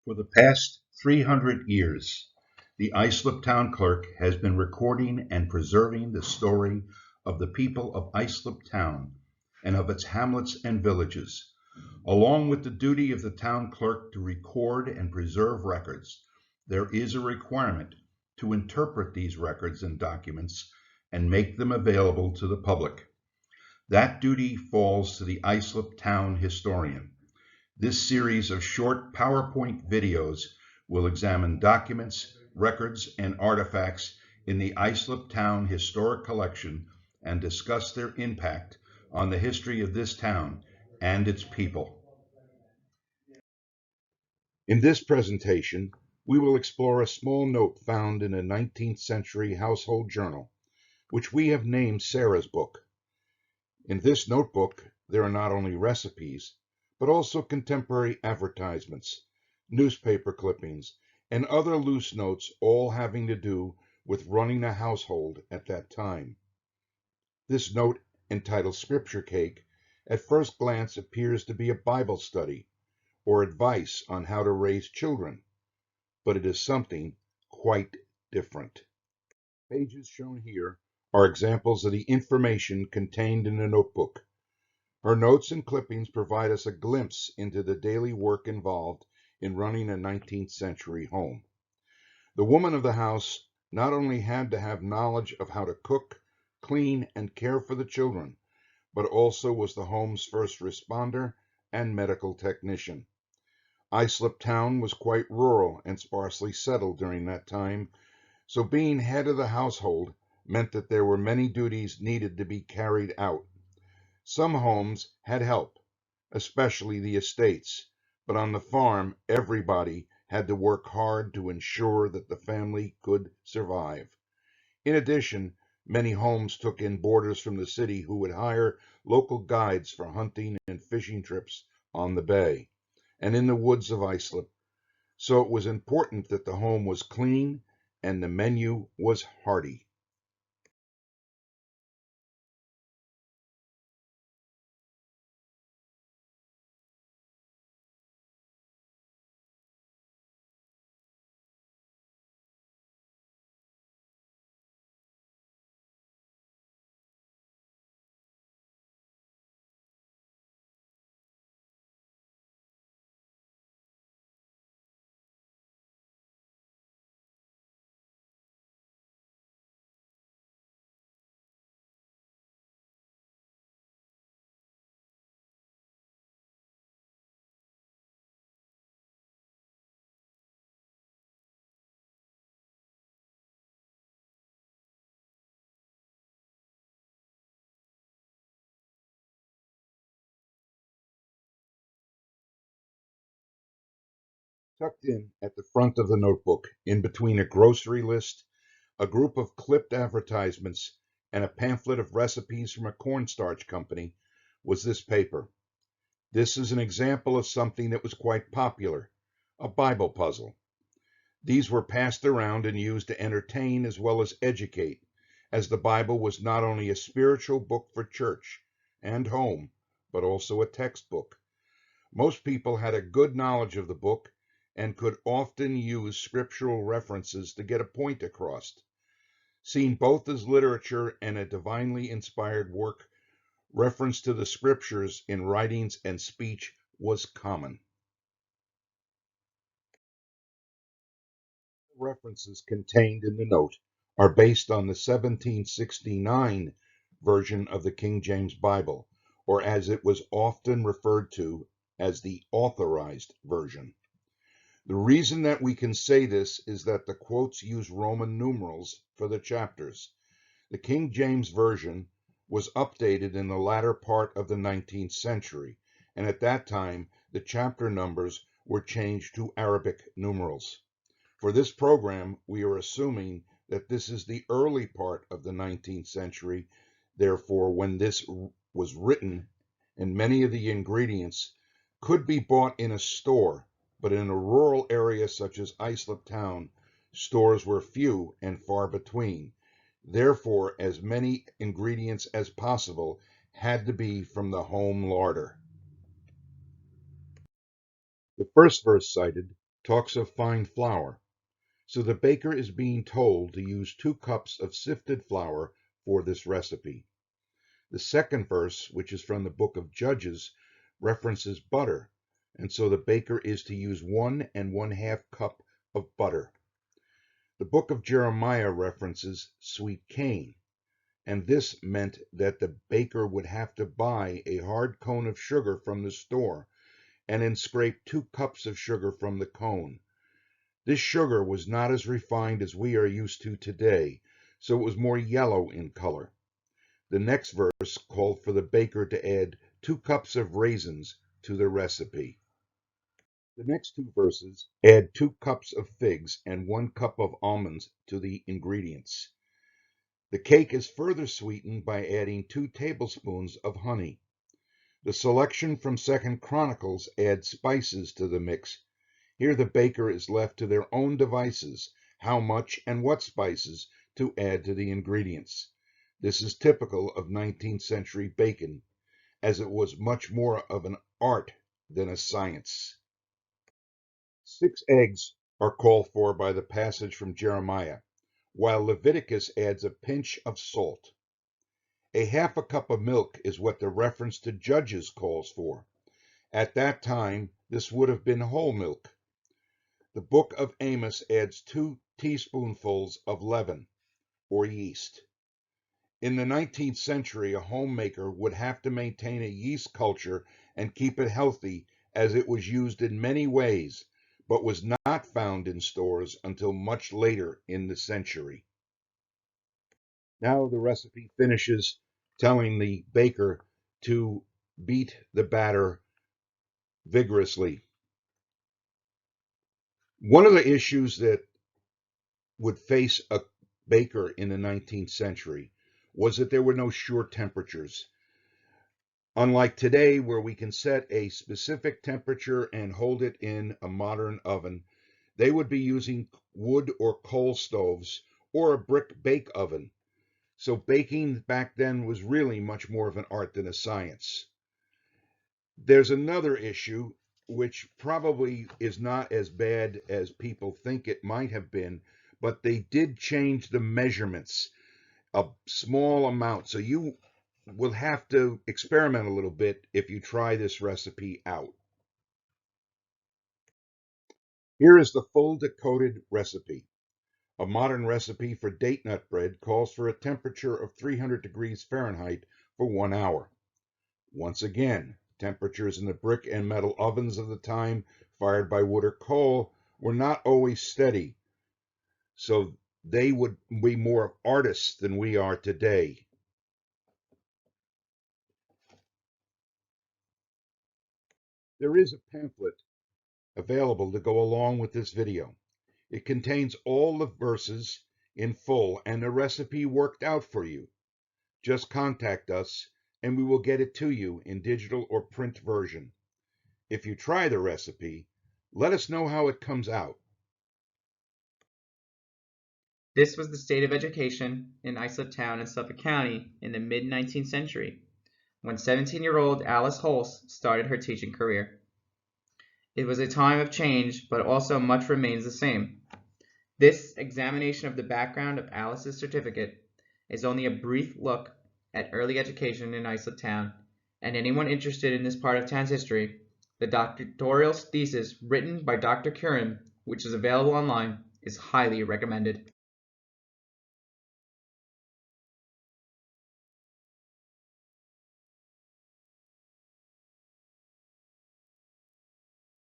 For the past 300 years, the Islip Town Clerk has been recording and preserving the story of the people of Islip Town and of its hamlets and villages. Along with the duty of the town clerk to record and preserve records, there is a requirement to interpret these records and documents and make them available to the public. That duty falls to the Islip Town historian. This series of short PowerPoint videos will examine documents, records, and artifacts in the Islip Town Historic Collection and discuss their impact on the history of this town and its people. In this presentation, we will explore a small note found in a 19th century household journal, which we have named Sarah's Book. In this notebook, there are not only recipes, but also contemporary advertisements, newspaper clippings, and other loose notes, all having to do with running a household at that time. This note, entitled Scripture Cake, at first glance appears to be a Bible study or advice on how to raise children, but it is something quite different. Pages shown here are examples of the information contained in the notebook. Her notes and clippings provide us a glimpse into the daily work involved in running a 19th century home. The woman of the house not only had to have knowledge of how to cook, clean, and care for the children, but also was the home's first responder and medical technician. Islip Town was quite rural and sparsely settled during that time, so being head of the household meant that there were many duties needed to be carried out. Some homes had help, especially the estates, but on the farm everybody had to work hard to ensure that the family could survive. In addition, many homes took in boarders from the city who would hire local guides for hunting and fishing trips on the bay and in the woods of Islip, so it was important that the home was clean and the menu was hearty. Tucked in at the front of the notebook, in between a grocery list, a group of clipped advertisements, and a pamphlet of recipes from a cornstarch company, was this paper. This is an example of something that was quite popular, a Bible puzzle. These were passed around and used to entertain as well as educate, as the Bible was not only a spiritual book for church and home, but also a textbook. Most people had a good knowledge of the book and could often use scriptural references to get a point across. Seen both as literature and a divinely inspired work, reference to the scriptures in writings and speech was common. References contained in the note are based on the 1769 version of the King James Bible, or as it was often referred to as the Authorized Version. The reason that we can say this is that the quotes use Roman numerals for the chapters. The King James Version was updated in the latter part of the 19th century, and at that time the chapter numbers were changed to Arabic numerals. For this program, we are assuming that this is the early part of the 19th century, therefore when this was written, and many of the ingredients could be bought in a store, but in a rural area such as Islip Town, stores were few and far between. Therefore, as many ingredients as possible had to be from the home larder. The first verse cited talks of fine flour. So the baker is being told to use 2 cups of sifted flour for this recipe. The second verse, which is from the book of Judges, references butter, and so the baker is to use 1 1/2 cup of butter. The book of Jeremiah references sweet cane, and this meant that the baker would have to buy a hard cone of sugar from the store and then scrape 2 cups of sugar from the cone. This sugar was not as refined as we are used to today, so it was more yellow in color. The next verse called for the baker to add 2 cups of raisins to the recipe. The next 2 verses add 2 cups of figs and 1 cup of almonds to the ingredients. The cake is further sweetened by adding 2 tablespoons of honey. The selection from 2 Chronicles adds spices to the mix. Here the baker is left to their own devices how much and what spices to add to the ingredients. This is typical of 19th century baking, as it was much more of an art than a science. 6 eggs are called for by the passage from Jeremiah, while Leviticus adds a pinch of salt. A 1/2 cup of milk is what the reference to Judges calls for. At that time, this would have been whole milk. The book of Amos adds 2 teaspoonfuls of leaven, or yeast. In the 19th century, a homemaker would have to maintain a yeast culture and keep it healthy, as it was used in many ways, but was not found in stores until much later in the century. Now the recipe finishes telling the baker to beat the batter vigorously. One of the issues that would face a baker in the 19th century was that there were no sure temperatures. Unlike today, where we can set a specific temperature and hold it in a modern oven, they would be using wood or coal stoves or a brick bake oven. So baking back then was really much more of an art than a science. There's another issue, which probably is not as bad as people think it might have been, but they did change the measurements a small amount. So you will have to experiment a little bit if you try this recipe out. Here is the full decoded recipe. A modern recipe for date nut bread calls for a temperature of 300 degrees Fahrenheit for 1 hour. Once again, temperatures in the brick and metal ovens of the time, fired by wood or coal, were not always steady, so they would be more artists than we are today. There is a pamphlet available to go along with this video. It contains all the verses in full and the recipe worked out for you. Just contact us and we will get it to you in digital or print version. If you try the recipe, let us know how it comes out. This was the state of education in Islip Town in Suffolk County in the mid-19th century, when 17-year-old Alice Holst started her teaching career. It was a time of change, but also much remains the same. This examination of the background of Alice's certificate is only a brief look at early education in Islip Town, and anyone interested in this part of town's history, the doctoral thesis written by Dr. Curran, which is available online, is highly recommended.